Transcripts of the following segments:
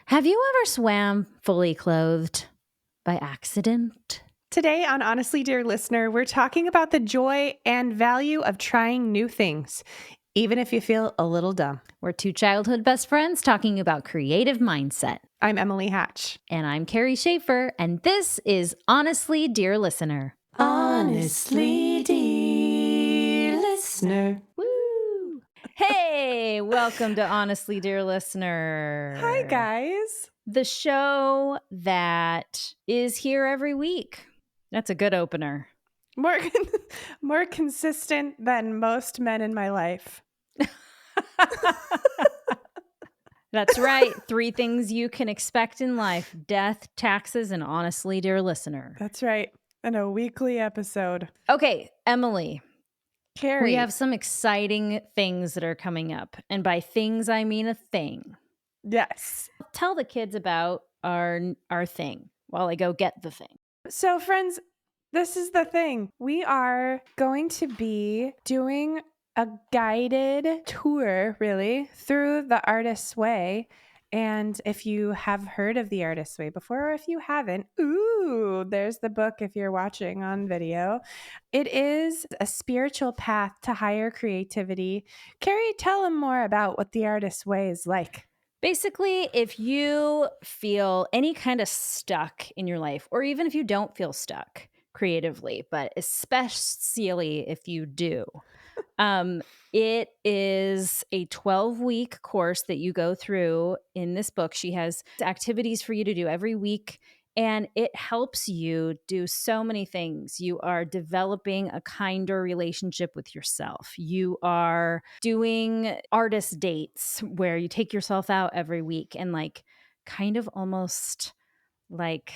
Have you ever swam fully clothed by accident? Today on Honestly, Dear Listener, we're talking about the joy and value of trying new things, even if you feel a little dumb. We're two childhood best friends talking about creative mindset. I'm Emily Hatch. And I'm Carrie Schaefer, and this is Honestly, Dear Listener. Honestly, Dear Listener. Woo! Hey, welcome to Honestly, Dear Listener. Hi, guys. The show that is here every week. That's a good opener. More consistent than most men in my life. That's right. 3 things you can expect in life: death, taxes, and honestly, dear listener. That's right. And a weekly episode. Okay, Emily. Carrie. We have some exciting things that are coming up. And by things, I mean a thing. Yes. Tell the kids about our thing while I go get the thing. So, friends, this is the thing. We are going to be doing a guided tour, really, through the Artist's Way. And if you have heard of the Artist's Way before, or if you haven't, there's the book if you're watching on video. It is a spiritual path to higher creativity. Carrie, tell them more about what the Artist's Way is like. Basically, if you feel any kind of stuck in your life, or even if you don't feel stuck creatively, but especially if you do, it is a 12-week course that you go through in this book. She has activities for you to do every week, and it helps you do so many things. You are developing a kinder relationship with yourself. You are doing artist dates where you take yourself out every week and kind of almost like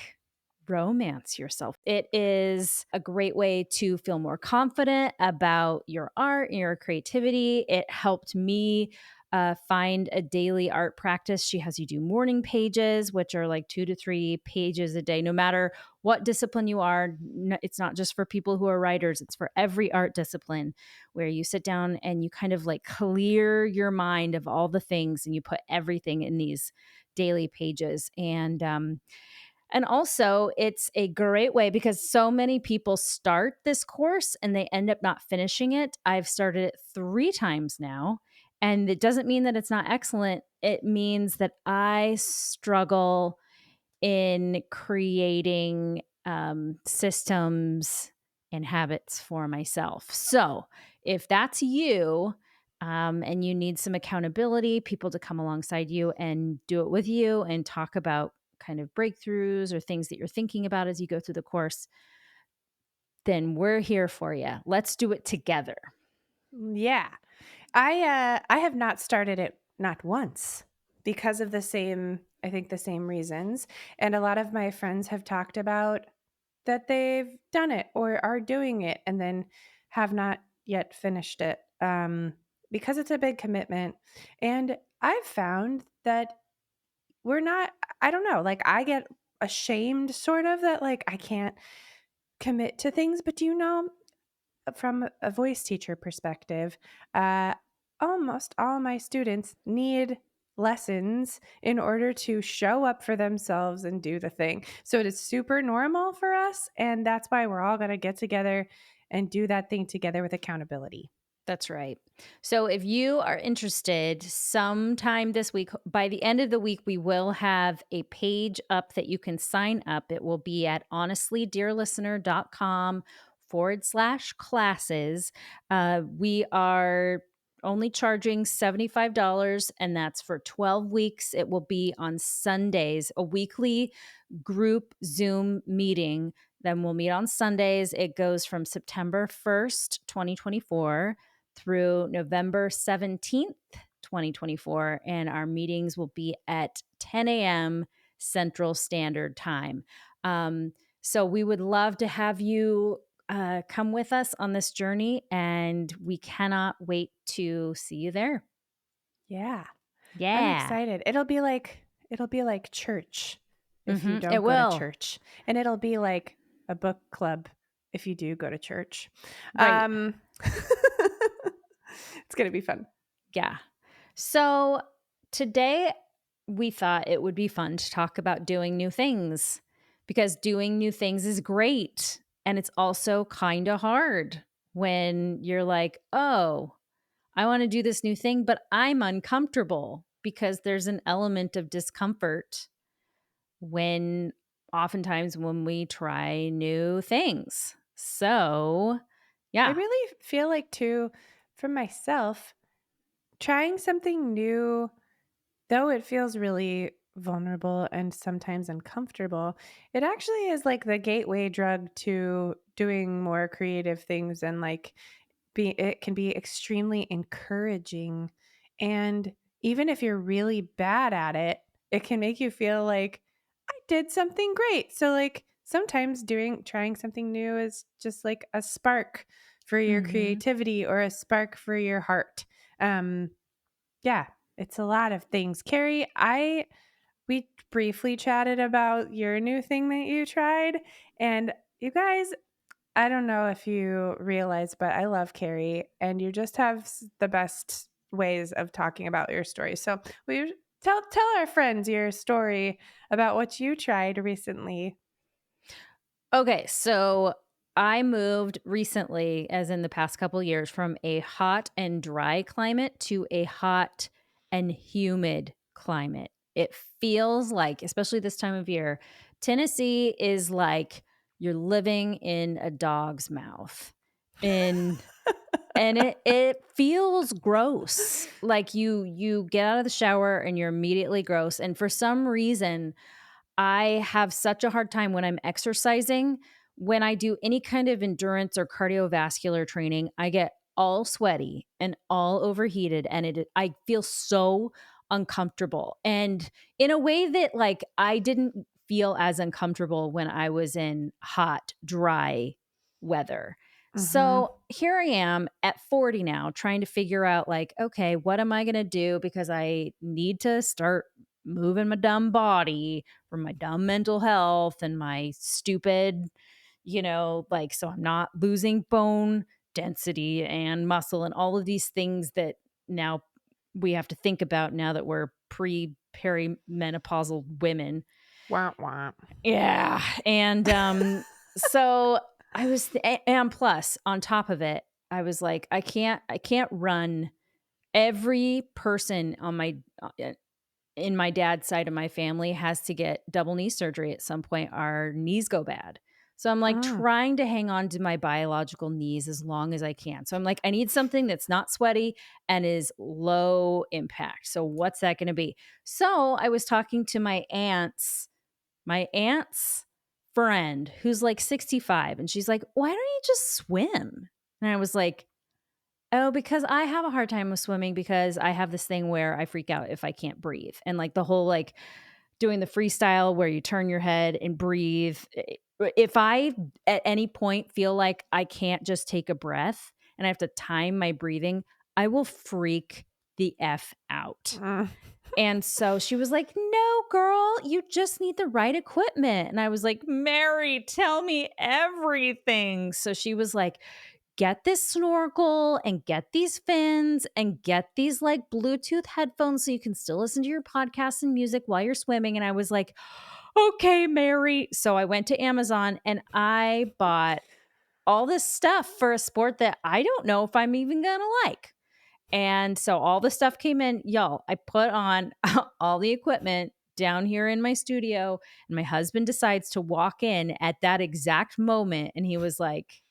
romance yourself. It is a great way to feel more confident about your art and your creativity. It helped me find a daily art practice. She has you do morning pages, which are like 2 to 3 pages a day, no matter what discipline you are. It's not just for people who are writers. It's for every art discipline, where you sit down and you kind of like clear your mind of all the things and you put everything in these daily pages. And also, it's a great way because so many people start this course and they end up not finishing it. I've started it 3 times now, and it doesn't mean that it's not excellent. It means that I struggle in creating systems and habits for myself. So if that's you, and you need some accountability, people to come alongside you and do it with you and talk about kind of breakthroughs or things that you're thinking about as you go through the course, then we're here for you. Let's do it together. Yeah. I have not started it, not once, because of the same reasons. And a lot of my friends have talked about that they've done it or are doing it and then have not yet finished it, because it's a big commitment. And I've found that I don't know, like I get ashamed sort of that like I can't commit to things. But do you know, from a voice teacher perspective, almost all my students need lessons in order to show up for themselves and do the thing. So it is super normal for us. And that's why we're all going to get together and do that thing together with accountability. That's right. So if you are interested, sometime this week, by the end of the week, we will have a page up that you can sign up. It will be at honestlydearlistener.com/classes. We are only charging $75, and that's for 12 weeks. It will be on Sundays, a weekly group Zoom meeting. Then we'll meet on Sundays. It goes from September 1st, 2024 through November 17th, 2024. And our meetings will be at 10 a.m. Central Standard Time. So we would love to have you come with us on this journey, and we cannot wait to see you there. Yeah. Yeah. I'm excited. It'll be like church if you don't It go will. to church. And it'll be like a book club if you do go to church. Right. It's going to be fun. Yeah. So today we thought it would be fun to talk about doing new things because doing new things is great. And it's also kind of hard when you're like, oh, I want to do this new thing, but I'm uncomfortable because there's an element of discomfort when oftentimes when we try new things. So, I yeah. really feel like too, for myself, trying something new, though it feels really vulnerable and sometimes uncomfortable, it actually is like the gateway drug to doing more creative things, and like it can be extremely encouraging. And even if you're really bad at it, it can make you feel like I did something great. So like sometimes doing trying something new is just like a spark for your Mhm. creativity or a spark for your heart. Um yeah, it's a lot of things. Carrie, I we briefly chatted about your new thing that you tried, and you guys, I don't know if you realize, but I love Carrie, and you just have the best ways of talking about your story. So, will you tell our friends your story about what you tried recently? Okay, so I moved recently, as in the past couple years, from a hot and dry climate to a hot and humid climate. It feels like, especially this time of year, Tennessee is like you're living in a dog's mouth. And it feels gross. Like you get out of the shower and you're immediately gross. And for some reason, I have such a hard time when I'm exercising. When I do any kind of endurance or cardiovascular training, I get all sweaty and all overheated and I feel so uncomfortable. And in a way that like I didn't feel as uncomfortable when I was in hot, dry weather. Mhm. So here I am at 40 now trying to figure out like, okay, what am I going to do because I need to start moving my dumb body for my dumb mental health and my stupid, like, so I'm not losing bone density and muscle and all of these things that now we have to think about now that we're pre perimenopausal women. Wah, wah. Yeah. And so I was, and plus on top of it, I was like, I can't run every person on my in my dad's side of my family has to get double knee surgery at some point. Our knees go bad. So I'm like Mm. trying to hang on to my biological knees as long as I can. So I'm like, I need something that's not sweaty and is low impact. So what's that going to be? So I was talking to my aunt's friend who's like 65, and she's like, why don't you just swim? And I was like, oh, because I have a hard time with swimming because I have this thing where I freak out if I can't breathe. And like the whole like doing the freestyle where you turn your head and breathe. If I at any point feel like I can't just take a breath and I have to time my breathing, I will freak the F out. Mm. And so she was like, no, girl, you just need the right equipment. And I was like, Mary, tell me everything. So she was like, get this snorkel and get these fins and get these like Bluetooth headphones so you can still listen to your podcasts and music while you're swimming. And I was like, okay, Mary. So I went to Amazon and I bought all this stuff for a sport that I don't know if I'm even going to like. And so all the stuff came in, y'all. I put on all the equipment down here in my studio, and my husband decides to walk in at that exact moment. And he was like,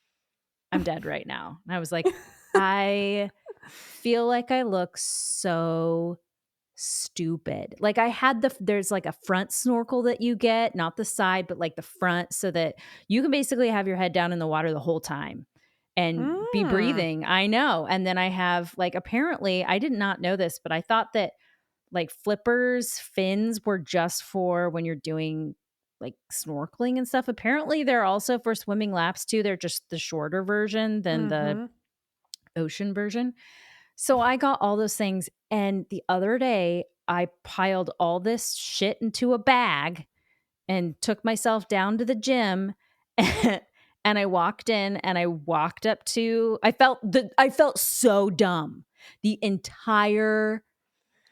I'm dead right now. And I was like, I feel like I look so stupid. Like I had there's like a front snorkel that you get, not the side, but like the front so that you can basically have your head down in the water the whole time and be Mm. breathing. I know. And then I have like apparently I did not know this, but I thought that like flippers fins were just for when you're doing like snorkeling and stuff. Apparently they're also for swimming laps too. They're just the shorter version than the Mhm. ocean version. So I got all those things. And the other day, I piled all this shit into a bag and took myself down to the gym. And I walked in and I walked up to, I felt so dumb the entire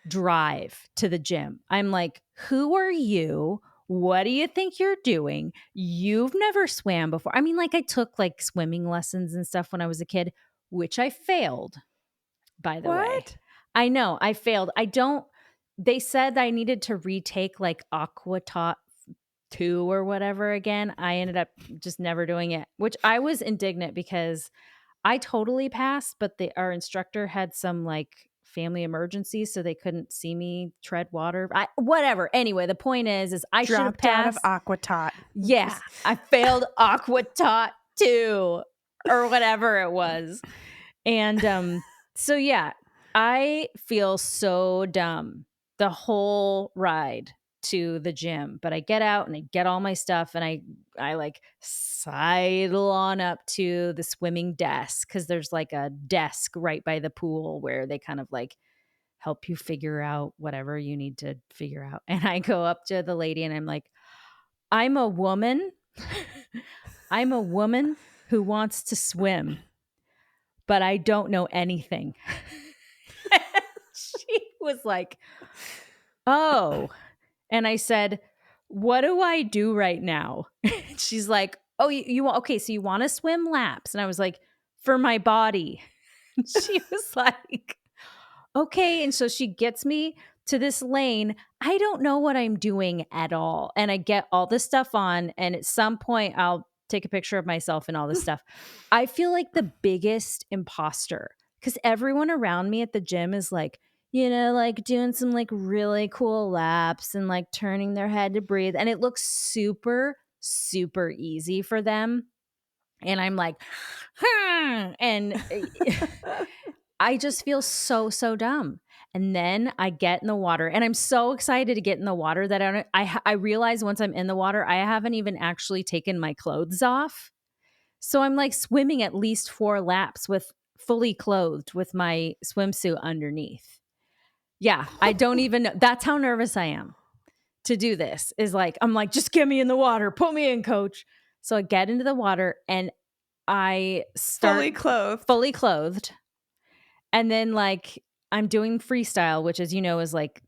drive to the gym. I'm like, who are you? What do you think you're doing? You've never swam before. I mean, like I took like swimming lessons and stuff when I was a kid, which I failed, by the way. What? I know I failed. They said I needed to retake like Aqua Tot 2 or whatever again. I ended up just never doing it, which I was indignant because I totally passed, but our instructor had some like family emergency, so they couldn't see me tread water. Whatever. Anyway, the point is I should have Dropped out of passed. Aquatot. Yeah, I failed Aqua Tot 2 or whatever it was. And so yeah, I feel so dumb the whole ride to the gym, but I get out and I get all my stuff and I like sidle on up to the swimming desk cuz there's like a desk right by the pool where they kind of like help you figure out whatever you need to figure out. And I go up to the lady and I'm like, "I'm a woman. I'm a woman who wants to swim, but I don't know anything." She was like, "Oh." And I said, "What do I do right now?" She's like, "Oh, you want, okay, so you want to swim laps." And I was like, "For my body." She was like, "Okay." And so she gets me to this lane. I don't know what I'm doing at all. And I get all this stuff on. And at some point, I'll take a picture of myself and all this stuff. I feel like the biggest imposter because everyone around me at the gym is like, like doing some like really cool laps and like turning their head to breathe. And it looks super, super easy for them. And I'm like, and I just feel so, so dumb. And then I get in the water and I'm so excited to get in the water that I realize once I'm in the water, I haven't even actually taken my clothes off. So I'm like swimming at least 4 laps with fully clothed with my swimsuit underneath. Yeah, I don't even know. That's how nervous I am to do this is like, I'm like, just get me in the water, put me in, coach. So I get into the water and I start Fully clothed. fully clothed. And then like I'm doing freestyle, which as you know is like,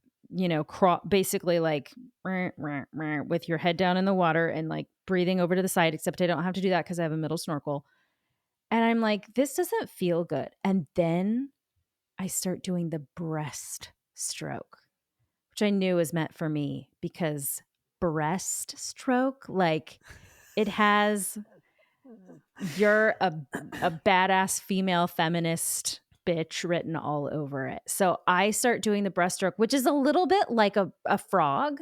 basically like with your head down in the water and like breathing over to the side, except I don't have to do that because I have a middle snorkel. And I'm like, this doesn't feel good. And then I start doing the breaststroke, which I knew was meant for me because breaststroke, like it has, you're a badass female feminist bitch written all over it. So I start doing the breaststroke, which is a little bit like a frog.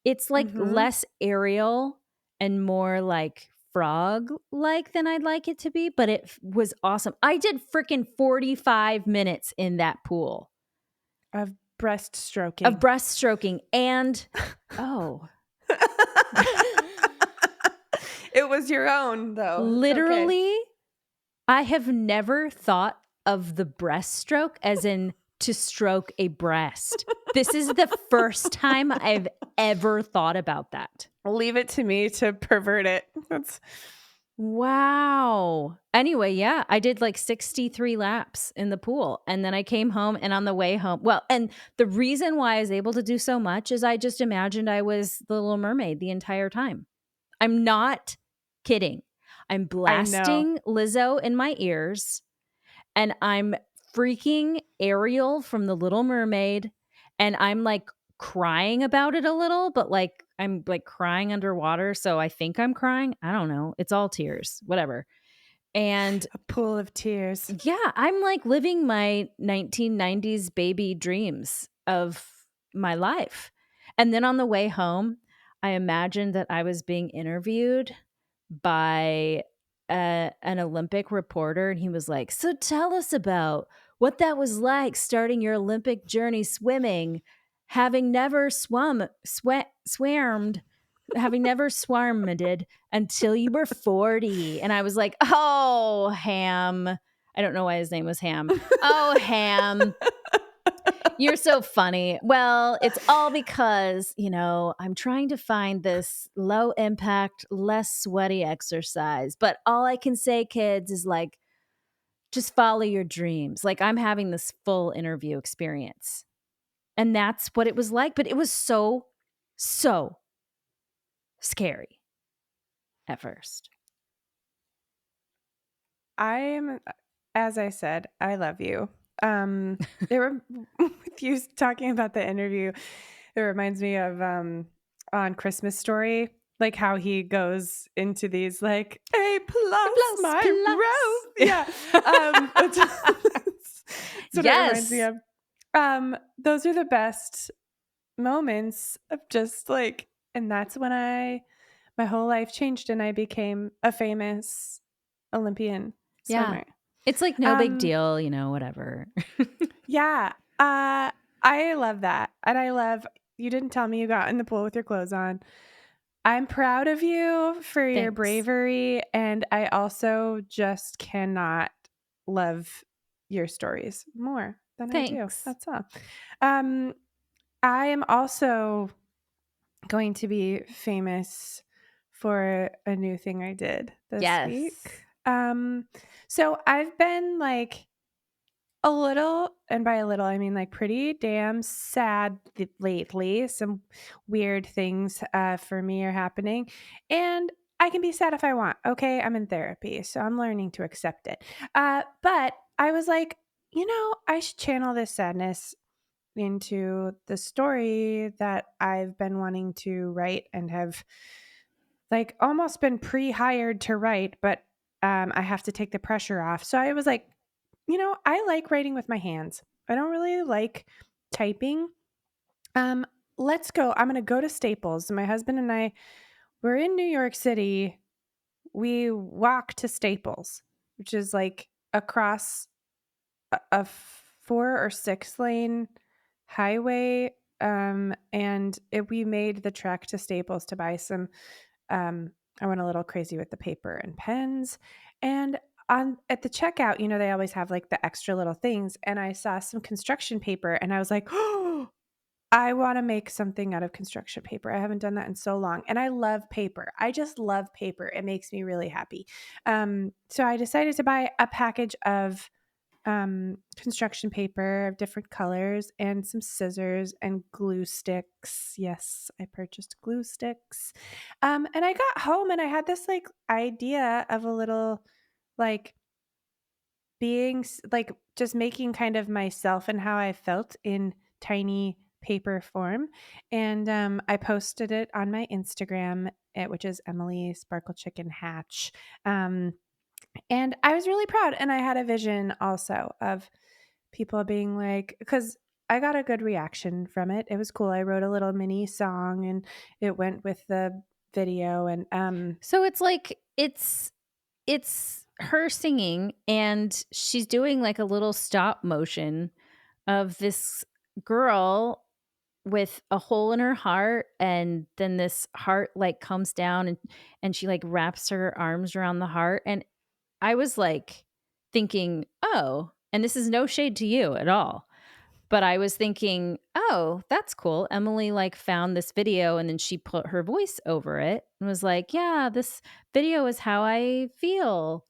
It's like less aerial and more like frog like than I'd like it to be, but it was awesome. I did freaking 45 minutes in that pool Of breaststroking. of breaststroking and oh, It was your own, though. It's literally, okay. I have never thought of the breaststroke as in to stroke a breast. This is the first time I've ever thought about that. Leave it to me to pervert it. That's Wow. Anyway, yeah, I did like 63 laps in the pool. And then I came home and on the way home, well, and the reason why I was able to do so much is I just imagined I was the Little Mermaid the entire time. I'm not kidding. I'm I know. blasting Lizzo in my ears and I'm freaking Ariel from The Little Mermaid. And I'm like crying about it a little, but like I'm like crying underwater. So I think I'm crying. I don't know. It's all tears, whatever. And A pool of tears. yeah, I'm like living my 1990s baby dreams of my life. And then on the way home, I imagined that I was being interviewed by an Olympic reporter. And he was like, "So tell us about what that was like starting your Olympic journey swimming, having never swammed, having never swarmed until you were 40. And I was like, "Oh, Ham." I don't know why his name was Ham. "Oh, Ham. You're so funny." Well, it's all because, I'm trying to find this low impact, less sweaty exercise. But all I can say, kids, is like, just follow your dreams. Like I'm having this full interview experience. And that's what it was like, but it was so, so scary at first. I am, as I said, I love you. There were with you talking about the interview, it reminds me of on Christmas Story, like how he goes into these like A plus Plus, my rose. plus. Yeah. That's what it reminds me Yes. of. Those are the best moments of just like, and that's when my whole life changed and I became a famous Olympian Yeah. swimmer. It's like no big Um, deal, whatever. yeah, I love that, and I love you didn't tell me you got in the pool with your clothes on. I'm proud of you for your Thanks. bravery, and I also just cannot love your stories more than I do. Thanks. That's all. Um, I am also going to be famous for a new thing I did this week. Yes. So I've been like a little, and by a little, I mean like pretty damn sad lately. Some weird things for me are happening. And I can be sad if I want. Okay. I'm in therapy. So I'm learning to accept it. But I was like, I should channel this sadness into the story that I've been wanting to write and have like almost been pre-hired to write, but I have to take the pressure off. So I was like, I like writing with my hands. I don't really like typing. Um, let's go. I'm going to go to Staples. My husband and I were in New York City. We walked to Staples, which is like across a 4 or 6 lane highway. We made the trek to Staples to buy some. I went a little crazy with the paper and pens, and on at the checkout, they always have like the extra little things, and I saw some construction paper, and I was like, oh, I want to make something out of construction paper. I haven't done that in so long, and I love paper. I just love paper. It makes me really happy. So I decided to buy a package of construction paper of different colors and some scissors and glue sticks. Yes, I purchased glue sticks. And I got home and I had this like idea of a little like like just making kind of myself and how I felt in tiny paper form. And I posted it on my Instagram, which is Emily Sparkle Chicken Hatch. And I was really proud. And I had a vision also of people being like, because I got a good reaction from it. It was cool. I wrote a little mini song and it went with the video. And So it's like it's her singing and she's doing like a little stop motion of this girl with a hole in her heart, and then this heart like comes down and she like wraps her arms around the heart, and I was like thinking, "Oh," and this is no shade to you at all. But I was thinking, "Oh, that's cool." Emily like found this video and then she put her voice over it and was like, "Yeah, this video is how I feel."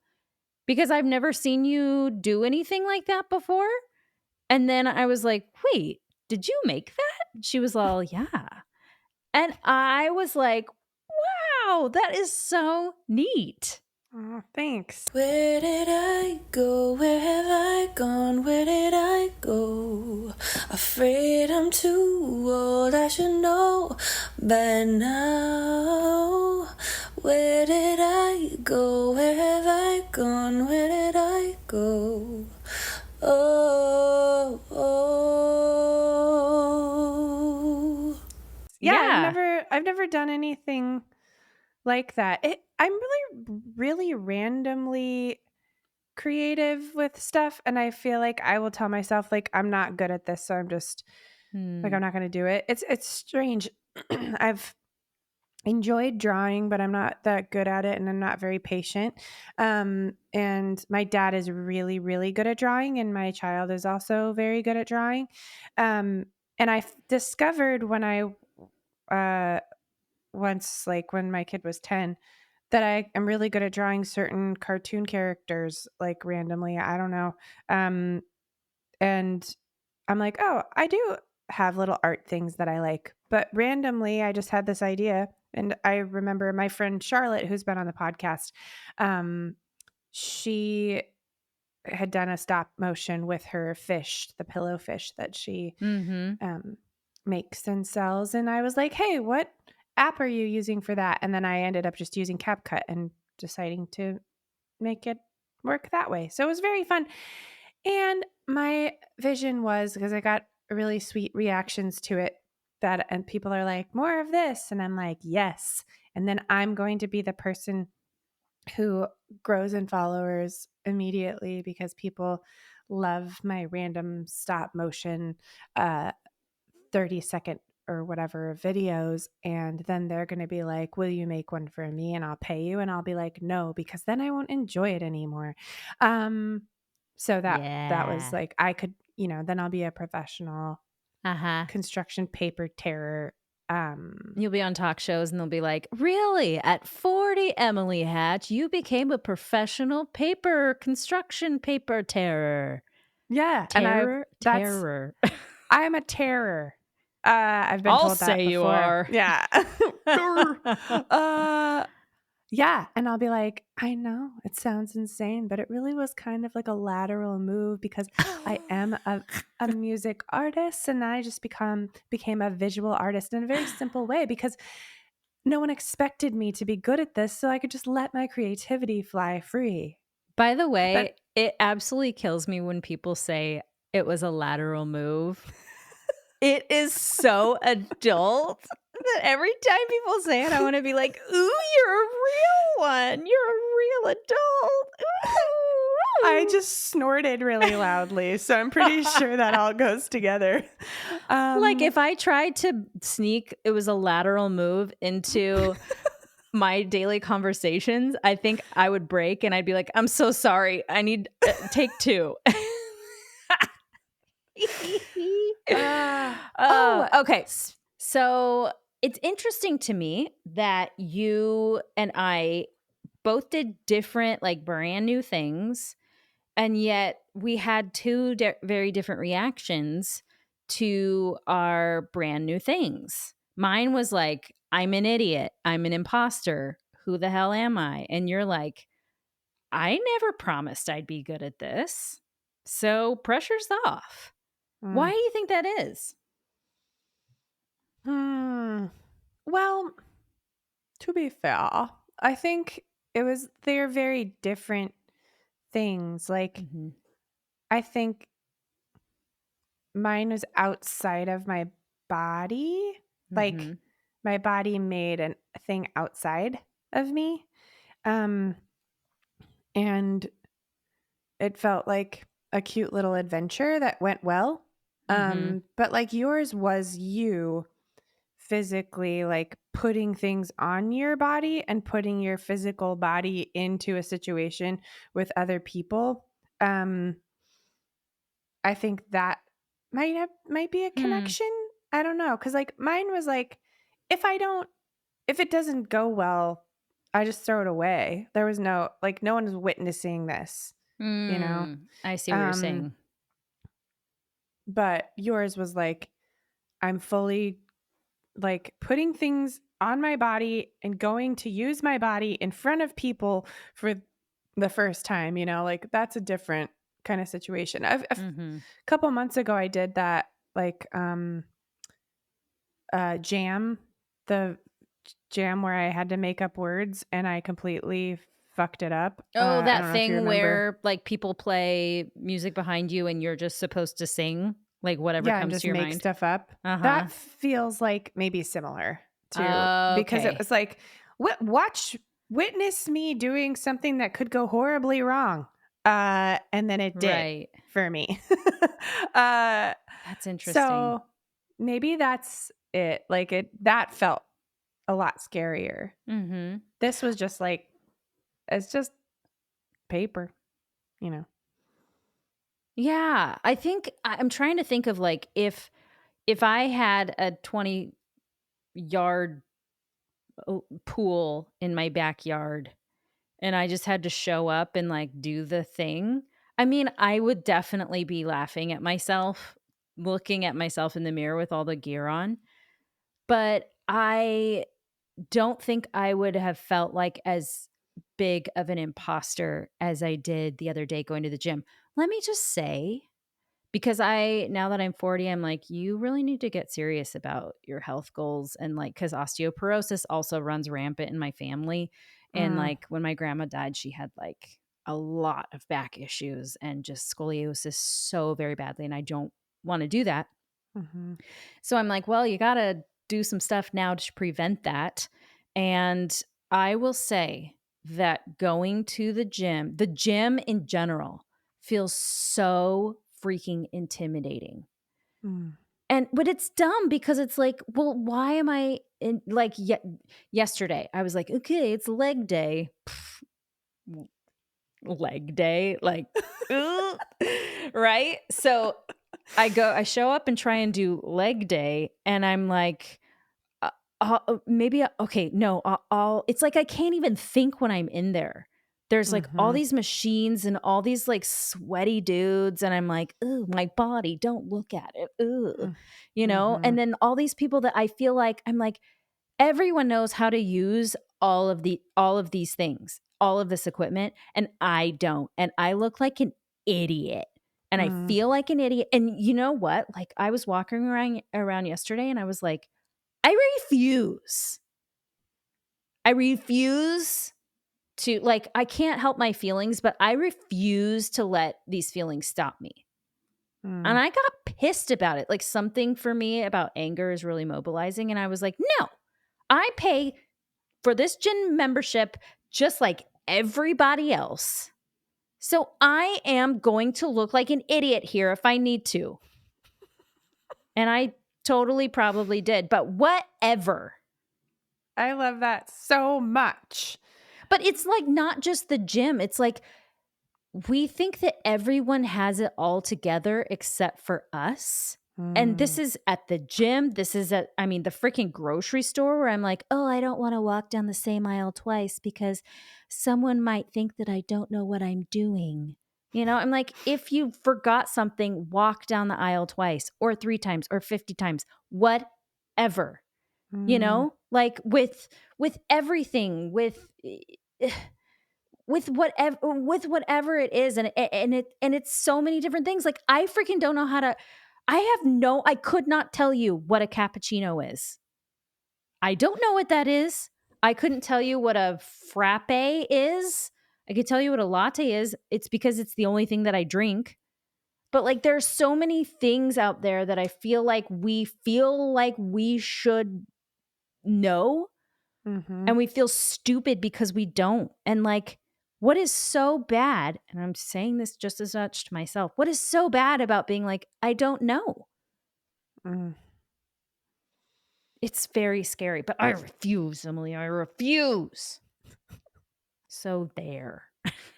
Because I've never seen you do anything like that before. And then I was like, "Wait, did you make that?" She was all, "Yeah." And I was like, "Wow, that is so neat." oh, thanks. Where did I go? Where have I gone? Where did I go? Afraid I'm too old, I should know by now. Where did I go? Where have I gone? Where did I go? Oh, oh. Yeah, Yeah. I've never done anything like that. I'm really randomly creative with stuff, and I feel like I will tell myself like I'm not good at this, so I'm just like Hmm. I'm not going to do it. It's strange. I've enjoyed drawing, but I'm not that good at it and I'm not very patient. And my dad is really, really good at drawing, and my child is also very good at drawing. And I discovered when I, uh, once, like when my kid was 10, that I am really good at drawing certain cartoon characters, like randomly. I don't know. And I'm like, oh, I do. have little art things that I like. But randomly, I just had this idea. And I remember my friend Charlotte, who's been on the podcast, she had done a stop motion with her fish, the pillow fish that she Mhm. makes and sells. And I was like, hey, what app are you using for that? And then I ended up just using CapCut and deciding to make it work that way. So it was very fun. And my vision was, because I got really sweet reactions to it, and people are like, more of this. And I'm like, yes. And then I'm going to be the person who grows in followers immediately because people love my random stop motion 30-second or whatever videos. And then they're going to be like, will you make one for me and I'll pay you? And I'll be like, no, because then I won't enjoy it anymore. So that was Yeah. like, I could, then I'll be a professional Uh-huh. construction paper terror. You'll be on talk shows and they'll be like, "Really? At 40, Emily Hatch, you became a professional construction paper terror." Yeah. Terror. I'm a terror. I've been I'll told that say you before. are. Yeah. uh, yeah. And I'll be like, I know it sounds insane, but it really was kind of like a lateral move because I am a music artist and I just became a visual artist in a very simple way because no one expected me to be good at this. So I could just let my creativity fly free. By the But way, it absolutely kills me when people say it was a lateral move. It is so adult that every time people say it, I want to be like, "Ooh, you're a real one. You're a real adult." I just snorted really loudly, so I'm pretty sure that all goes together. Like if I tried to sneak, it was a lateral move into my daily conversations, I think I would break and I'd be like, "I'm so sorry. I need take two." oh, Okay. So it's interesting to me that you and I both did different, like brand new things, and yet we had two very different reactions to our brand new things. Mine was like, I'm an idiot. I'm an imposter. Who the hell am I? And you're like, I never promised I'd be good at this. So pressure's off. Why do you think that is? Well, to be fair, I think they're very different things. Like, I think mine was outside of my body. Like, my body made a thing outside of me. And it felt like a cute little adventure that went well. But like yours was you physically like putting things on your body and putting your physical body into a situation with other people. I think that might be a connection. I don't know, cuz like mine was like if it doesn't go well, I just throw it away. There was no one was witnessing this, you know. I see what you're saying. But yours was like I'm fully like putting things on my body and going to use my body in front of people for the first time, like that's a different kind of situation. A couple months ago I did that like jam, the jam where I had to make up words and I completely fucked it up. Oh, I that don't know if you thing remember. where like people play music behind you and you're just supposed to sing like whatever and comes just to your make mind. stuff up. That feels like maybe similar to because it Okay. was like witness me doing something that could go horribly wrong. And then it did for me. That's interesting. So maybe that's it. Like that felt a lot scarier. This was just like, it's just paper, Yeah, I think I'm trying to think of like if I had a 20-yard pool in my backyard and I just had to show up and like do the thing. I mean, I would definitely be laughing at myself looking at myself in the mirror with all the gear on, but I don't think I would have felt like as big of an imposter as I did the other day going to the gym. Let me just say, because now that I'm 40, I'm like, you really need to get serious about your health goals. And like, because osteoporosis also runs rampant in my family. And Mm, like, when my grandma died, she had like a lot of back issues and just scoliosis so very badly. And I don't want to do that. mhm, So I'm like, well, you got to do some stuff now to prevent that. And I will say that going to the gym in general feels so freaking intimidating. mm, But it's dumb because it's like, well, why am I in like yesterday I was like, okay, it's leg day. Leg day, like, ugh, right? So I show up and try and do leg day, and I'm like, maybe, okay, no, it's like I can't even think when I'm in there. There's like all mhm, these machines and all these like sweaty dudes, and I'm like, ooh, my body, don't look at it, ooh, mm, And mhm, then all these people that I feel like I'm like, everyone knows how to use all of these things, all of this equipment, and I don't. And I look like an idiot. And I mm, feel like an idiot. And you know what? Like I was walking around yesterday and I was like, I refuse. I refuse to like I can't help my feelings, but I refuse to let these feelings stop me. And mm. I got pissed about it. Like something for me about anger is really mobilizing. And I was like, no, I pay for this gym membership just like everybody else. So I am going to look like an idiot here if I need to. And I totally probably did, but whatever. I love that so much. But it's like not just the gym. It's like we think that everyone has it all together except for us. And this Mm, is at the gym. This is at, I mean, the freaking grocery store where I'm like, oh, I don't want to walk down the same aisle twice because someone might think that I don't know what I'm doing. I'm like, if you forgot something, walk down the aisle twice or 3 times or 50 times, whatever. mm, Like with everything, with whatever it is, and it's so many different things. Like I freaking don't know how to. I could not tell you what a cappuccino is. I don't know what that is. I couldn't tell you what a frappe is. I could tell you what a latte is. It's because it's the only thing that I drink. But like there's so many things out there that I feel like we should know, mhm, and we feel stupid because we don't. And like, what is so bad, and I'm saying this just as much to myself, what is so bad about being like, I don't know? mm. It's very scary, but I refuse, Emily. I refuse. So there.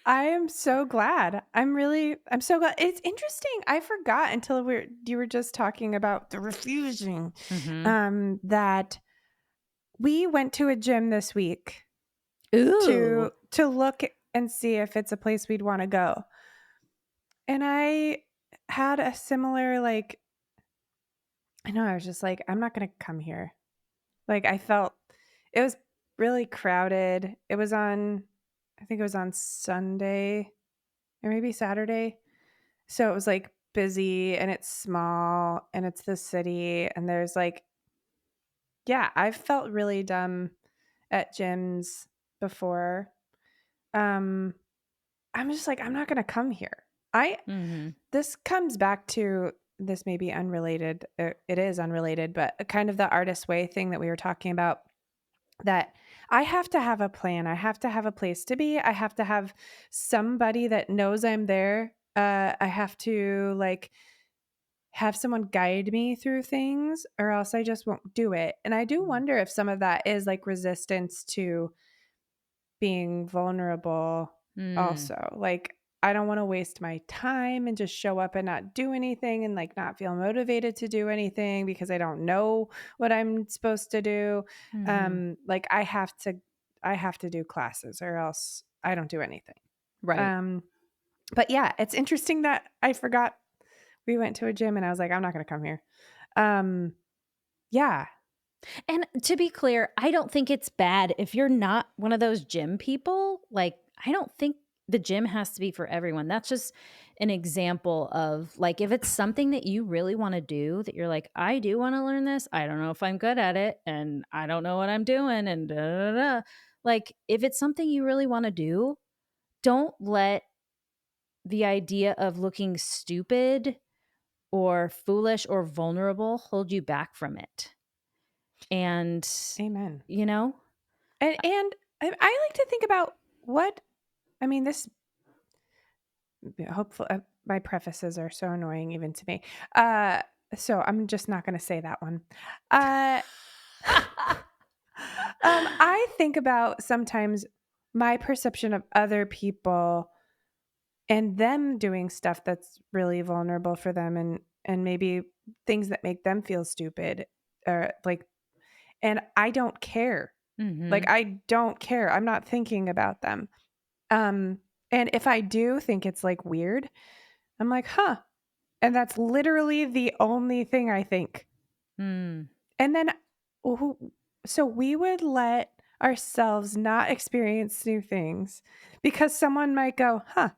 I am so glad. I'm so glad. It's interesting. I forgot until you were just talking about the refusing. Mm-hmm. That we went to a gym this week Ooh. to look and see if it's a place we'd want to go. And I had a similar like I know I was just like I'm not going to come here. Like I felt it was really crowded. I think it was on Sunday or maybe Saturday. So it was like busy and it's small and it's the city and there's like yeah, I've felt really dumb at gyms before. Um I'm just like I'm not going to come here. I Mm-hmm. This comes back to this may be unrelated. It is unrelated, but kind of the artist way thing that we were talking about that I have to have a plan. I have to have a place to be. I have to have somebody that knows I'm there. I have to like have someone guide me through things or else I just won't do it. And I do wonder if some of that is like resistance to being vulnerable Mm. also. Like I don't want to waste my time and just show up and not do anything and like not feel motivated to do anything because I don't know what I'm supposed to do. Mm-hmm. Like I have to do classes or else I don't do anything. Right. But yeah, it's interesting that I forgot We went to a gym and I was like, I'm not going to come here. Yeah. And to be clear, I don't think it's bad if you're not one of those gym people. Like, I don't think the gym has to be for everyone. That's just an example of like, if it's something that you really want to do, that you're like, I do want to learn this. I don't know if I'm good at it and I don't know what I'm doing. And da, da, da. Like, if it's something you really want to do, don't let the idea of looking stupid or foolish or vulnerable hold you back from it. And, Amen. you know, And I like to think about what, I mean, this, hopefully, my prefaces are so annoying even to me. So I'm just not going to say that one. I think about sometimes my perception of other people and them doing stuff that's really vulnerable for them, and maybe things that make them feel stupid, or like, and I don't care. Like, Mhm. I don't care. I'm not thinking about them. Um, and if I do think it's like weird, I'm like, huh. And that's literally the only thing I think. Mm. And then, so we would let ourselves not experience new things because someone might go, huh,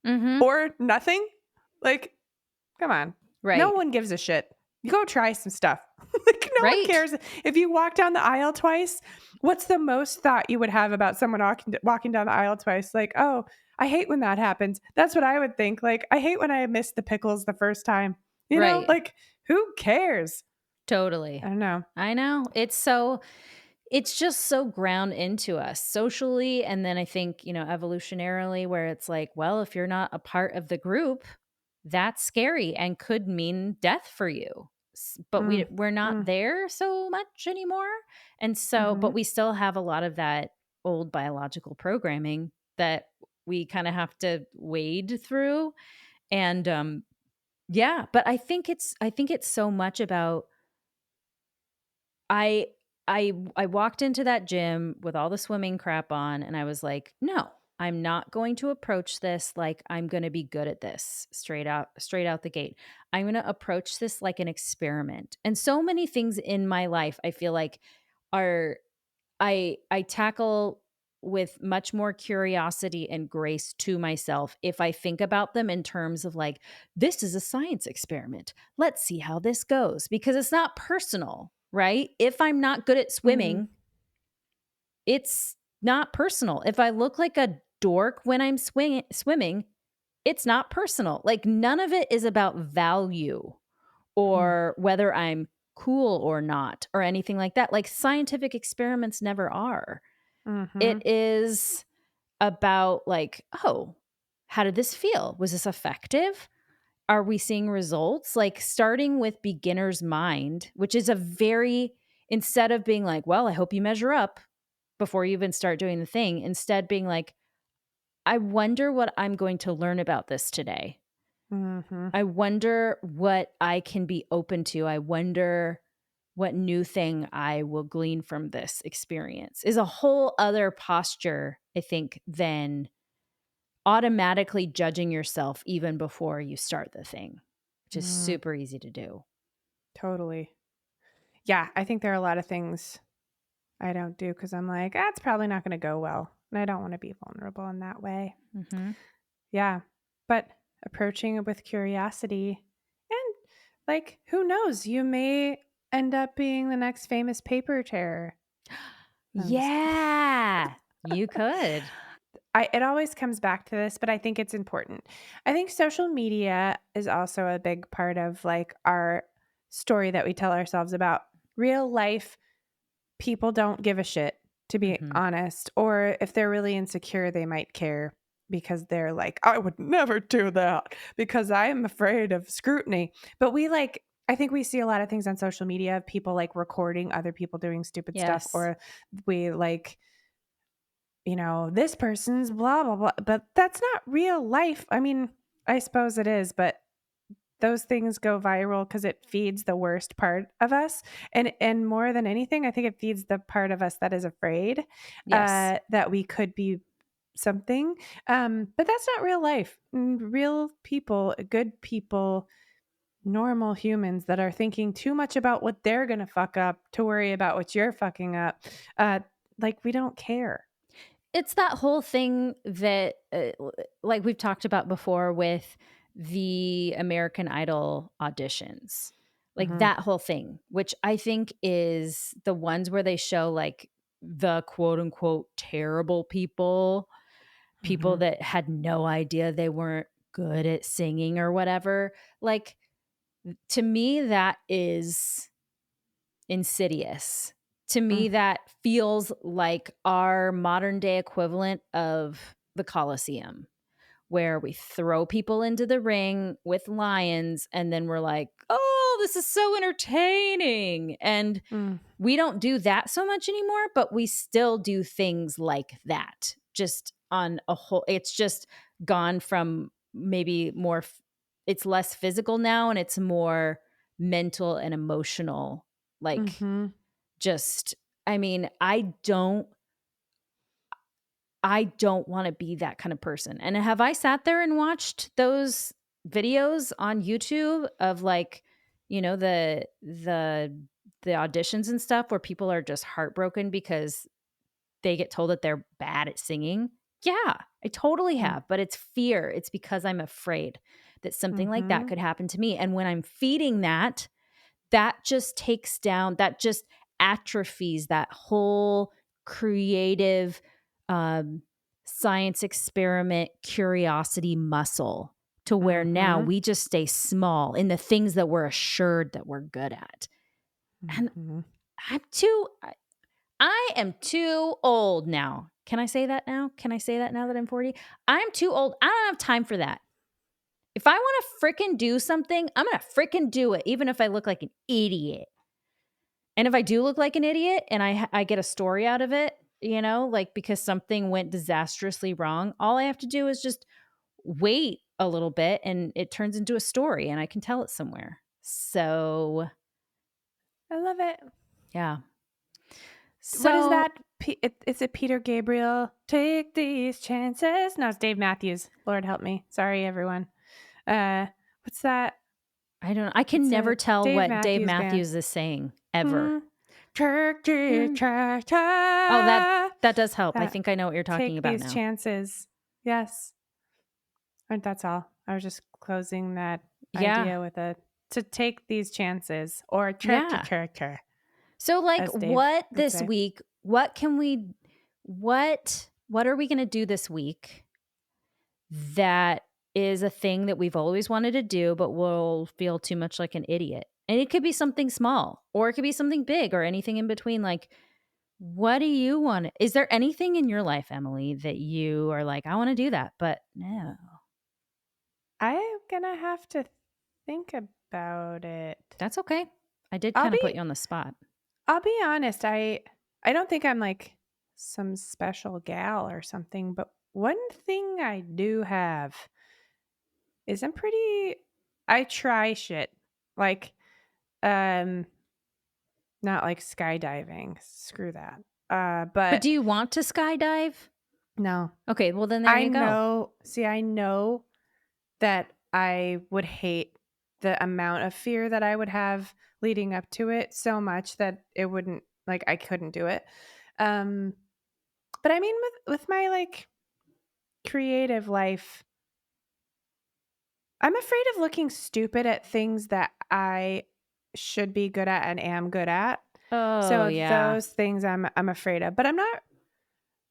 Mhm. or nothing. Like, come on. No Right. one gives a shit. You go try some stuff. Like, no one Right. cares. If you walk down the aisle twice, what's the most thought you would have about someone walking down the aisle twice? Like, oh, I hate when that happens. That's what I would think. Like, I hate when I missed the pickles the first time. Right. Like, who cares? I Totally. don't know. I know. It's just so ground into us socially, and then I think, evolutionarily, where it's like, well, if you're not a part of the group, that's scary and could mean death for you. But Mm, we're not mm, there so much anymore. And so, but mm-hmm, we still have a lot of that old biological programming that we kind of have to wade through. And yeah, but I think it's so much about I I walked into that gym with all the swimming crap on and I was like, "No, I'm not going to approach this like I'm going to be good at this straight out the gate. I'm going to approach this like an experiment." And so many things in my life I feel like are I tackle with much more curiosity and grace to myself if I think about them in terms of like, this is a science experiment. Let's see how this goes, because it's not personal, right? If I'm not good at mm-hmm, swimming, it's not personal. If I look like a dork when I'm swimming, it's not personal. Like, none of it is about value or whether I'm cool or not or anything like that. Like, scientific experiments never are. mm-hmm, It is about like, oh, how did this feel? Was this effective? Are we seeing results? Like, starting with beginner's mind, which is a very, instead of being like, well, I hope you measure up before you even start doing the thing, instead being like, I wonder what I'm going to learn about this today. mm-hmm, I wonder what I can be open to. I wonder what new thing I will glean from this experience, is a whole other posture, I think, than automatically judging yourself even before you start the thing, which is mm, super easy to do. totally. Yeah, I think there are a lot of things I don't do because I'm like, that's probably not going to go well. And I don't want to be vulnerable in that way. Mm-hmm. Yeah. But approaching it with curiosity, and like, who knows? You may end up being the next famous paper terror. I'm just kidding. Yeah, you could. It always comes back to this, but I think it's important. I think social media is also a big part of like our story that we tell ourselves about real life. People don't give a shit, to be Mm-hmm. honest. Or if they're really insecure, they might care because they're like, I would never do that because I am afraid of scrutiny. But I think we see a lot of things on social media of people like recording other people doing stupid stuff, Yes. or we like, this person's blah, blah, blah. But that's not real life. I mean, I suppose it is, but those things go viral because it feeds the worst part of us, and more than anything, I think it feeds the part of us that is afraid, Yes. that we could be something. But that's not real life. Real people, good people, normal humans that are thinking too much about what they're going to fuck up to worry about what you're fucking up. Uh, like we don't care. It's that whole thing that, like we've talked about before with the American Idol auditions, like Mm-hmm. that whole thing, which I think is the ones where they show like the quote unquote terrible people, people Mm-hmm. that had no idea they weren't good at singing or whatever. Like to me, that is insidious. To me, that feels like our modern day equivalent of the Colosseum, where we throw people into the ring with lions and then we're like, oh, this is so entertaining. And Mm-hmm. we don't do that so much anymore, but we still do things like that. Just on a whole, it's just gone from maybe more, it's less physical now and it's more mental and emotional. Like, Mm-hmm. just, I mean, I don't want to be that kind of person. And have I sat there and watched those videos on YouTube of like, the auditions and stuff where people are just heartbroken because they get told that they're bad at singing? Yeah, I totally have, but it's fear. It's because I'm afraid that something like that Mm-hmm. could happen to me. And when I'm feeding that, that just takes down, that just atrophies that whole creative, um, science experiment curiosity muscle, to where now Mm-hmm. we just stay small in the things that we're assured that we're good at. And Mm-hmm. I am too old now. Can I say that now? Can I say that now that I'm 40? I'm too old. I don't have time for that. If I want to freaking do something, I'm going to freaking do it, even if I look like an idiot. And if I do look like an idiot and I get a story out of it, like because something went disastrously wrong, all I have to do is just wait a little bit and it turns into a story and I can tell it somewhere. So, I love it. yeah. What is So, that? Is it Peter Gabriel? Take these chances. No, it's Dave Matthews. Lord help me. Sorry, everyone. Uh, what's that? I don't know. I can It's never a tell Dave what Dave Matthews Band. Matthews is saying ever. Hmm. Turkey, Mm. cha, Oh, that cha. that does help. I That think I know what you're talking take about these now. chances. Yes. And that's all. I was just closing that Yeah. idea with a to take these chances or Yeah. cha, So like as Dave what would this say. week, what are we going to do this week that is a thing that we've always wanted to do but we'll feel too much like an idiot? And it could be something small or it could be something big or anything in between. Like, what do you want? Is there anything in your life, Emily, that you are like, I want to do that, but no? I'm gonna have to think about it. That's okay. I did I'll kind of be put you on the spot. I'll be honest, I don't think I'm like some special gal or something, but one thing I do have is I try shit. Like um not like skydiving. Screw that. But But do you want to skydive? no. Okay, well then there you go. I know that I would hate the amount of fear that I would have leading up to it so much that it wouldn't like I couldn't do it. Um but I mean with my like creative life, I'm afraid of looking stupid at things that I should be good at and am good at. Oh, So yeah. those things I'm afraid of. But I'm not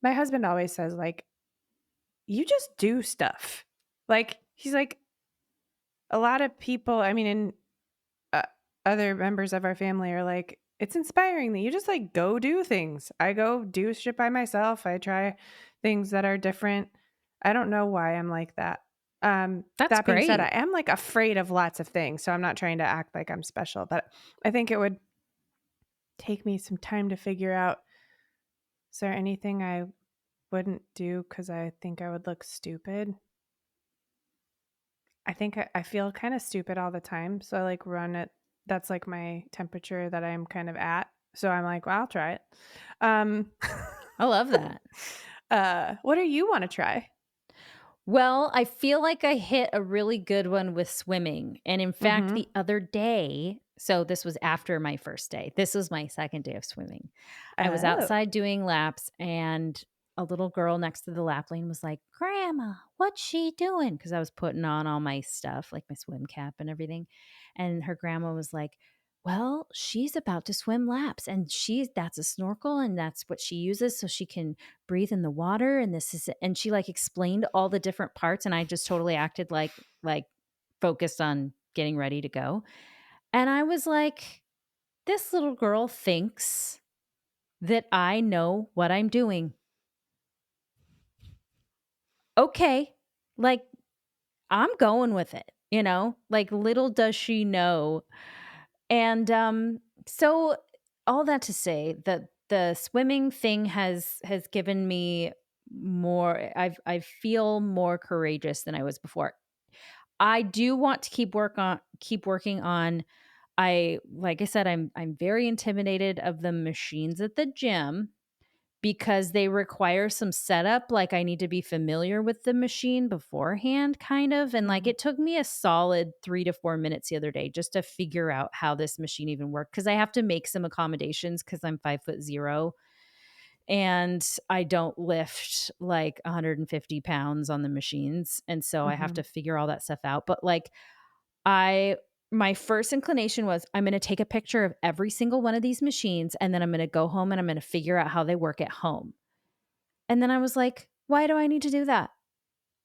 my husband always says like you just do stuff. Like he's like a lot of people, I mean in uh, other members of our family are like, it's inspiring that you just like go do things. I go do shit by myself. I try things that are different. I don't know why I'm like that. That's That being said, I great. am like afraid of lots of things. So I'm not trying to act like I'm special, but I think it would take me some time to figure out, is there anything I wouldn't do because I think I would look stupid? I think I feel kind of stupid all the time. So I like run it. That's like my temperature that I'm kind of at. So I'm like, well, I'll try it. Um, I love that. What do you want to try? Well, I feel like I hit a really good one with swimming. And in fact, Mm-hmm. the other day, so this was after my first day. This was my second day of swimming. I was Oh. outside doing laps and a little girl next to the lap lane was like, "Grandma, what's she doing?" Because I was putting on all my stuff, like my swim cap and everything. And her grandma was like, "Well, she's about to swim laps and that's a snorkel and that's what she uses so she can breathe in the water and this is," and she like explained all the different parts and I just totally acted like focused on getting ready to go. And I was like, this little girl thinks that I know what I'm doing. Okay. Like I'm going with it, Like little does she know. And so all that to say that the swimming thing has given me more. I feel more courageous than I was before. I do want to keep working on. I like I said, I'm very intimidated of the machines at the gym because they require some setup. Like I need to be familiar with the machine beforehand, kind of. And like Mm-hmm. it took me a solid 3 to 4 minutes the other day just to figure out how this machine even worked. Cause I have to make some accommodations because I'm 5'0" and I don't lift like 150 pounds on the machines. And so I have Mm-hmm. to figure all that stuff out. But like I my first inclination was I'm going to take a picture of every single one of these machines and then I'm going to go home and I'm going to figure out how they work at home. And then I was like, why do I need to do that?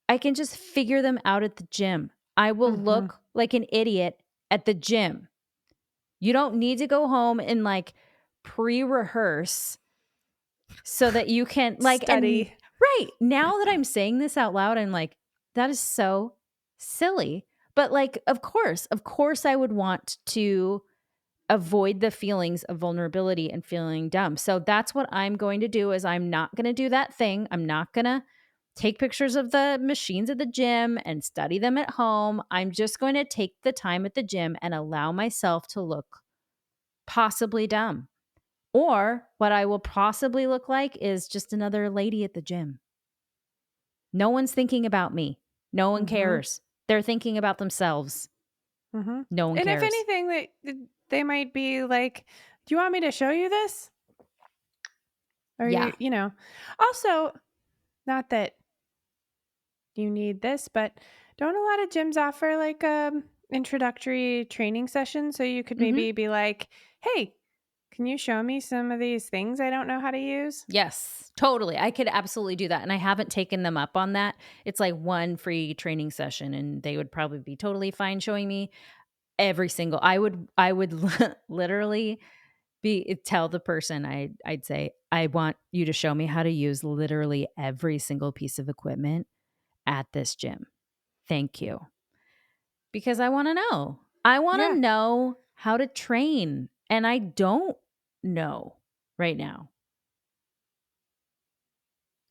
I can just figure them out at the gym. I will Mm-hmm. look like an idiot at the gym. You don't need to go home and like pre-rehearse so that you can like, and Study. right now that I'm saying this out loud, I'm like, that is so silly. But like, of course, I would want to avoid the feelings of vulnerability and feeling dumb. So that's what I'm going to do is I'm not going to do that thing. I'm not going to take pictures of the machines at the gym and study them at home. I'm just going to take the time at the gym and allow myself to look possibly dumb. Or what I will possibly look like is just another lady at the gym. No one's thinking about me. No one Mm-hmm. cares. They're thinking about themselves. Mm-hmm. No one And if cares. anything, they might be like, "Do you want me to show you this?" Or Yeah. Also, not that you need this, but don't a lot of gyms offer like introductory training session so you could Mhm. maybe be like, "Hey, can you show me some of these things I don't know how to use?" Yes, totally. I could absolutely do that. And I haven't taken them up on that. It's like one free training session and they would probably be totally fine showing me every single I would literally be tell the person I'd say, "I want you to show me how to use literally every single piece of equipment at this gym. Thank you." Because I want to know. I want Yeah, to know how to train and I don't know right now.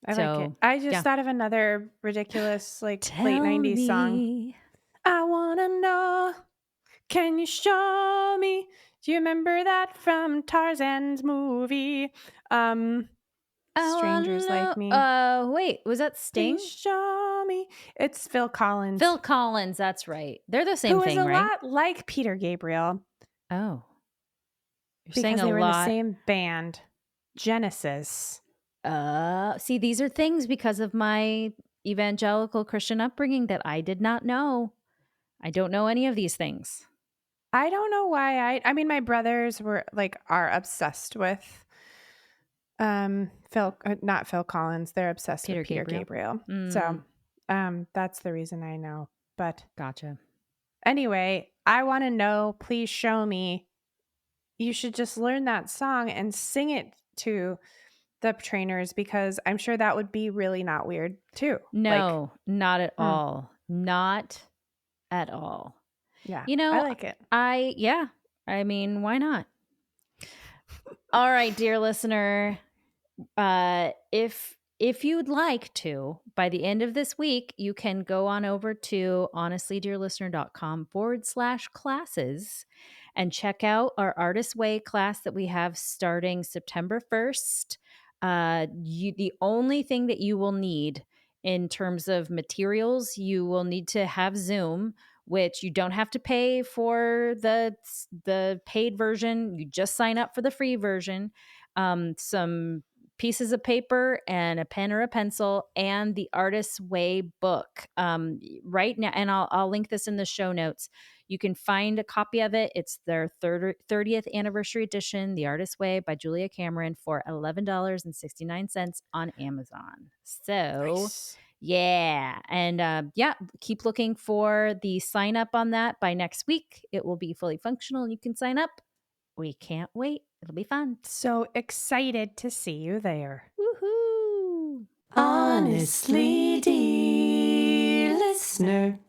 I like it. So, I just yeah. thought of another ridiculous like late Tell 90s song. me. I want to know, can you show me? Do you remember that from Tarzan's movie? Um I Strangers Like wanna Me. know. Wait, was that Please Sting? show me. It's Phil Collins, Phil Collins, that's right. They're the same who is thing, a right? lot like Peter Gabriel Oh, you're saying because a they were in the lot. same band, Genesis. See, these are things because of my evangelical Christian upbringing that I did not know. I don't know any of these things. I don't know why I mean my brothers are obsessed with Phil not Phil Collins. They're obsessed with Peter Peter Gabriel. Gabriel. So, Mm, that's the reason I know. But gotcha. anyway, I want to know, please show me. You should just learn that song and sing it to the trainers because I'm sure that would be really not weird too. Like, No, not at hmm, all. Not at all. yeah, You I know, like it. yeah. I mean, why not? All right, dear listener. If you'd like to, by the end of this week, you can go on over to honestlydearlistener.com/classes and check out our Artist Way class that we have starting September 1st. The only thing that you will need in terms of materials, you will need to have Zoom, which you don't have to pay for the paid version. You just sign up for the free version. Some pieces of paper and a pen or a pencil and the Artist's Way book. Right now, and I'll link this in the show notes. You can find a copy of it. It's their 30th anniversary edition, The Artist's Way by Julia Cameron, for $11.69 on Amazon. So, Nice. yeah. And yeah, keep looking for the sign up on that. By next week, it will be fully functional and you can sign up. We can't wait. It'll be fun. So excited to see you there. Woohoo! Honestly, dear listener,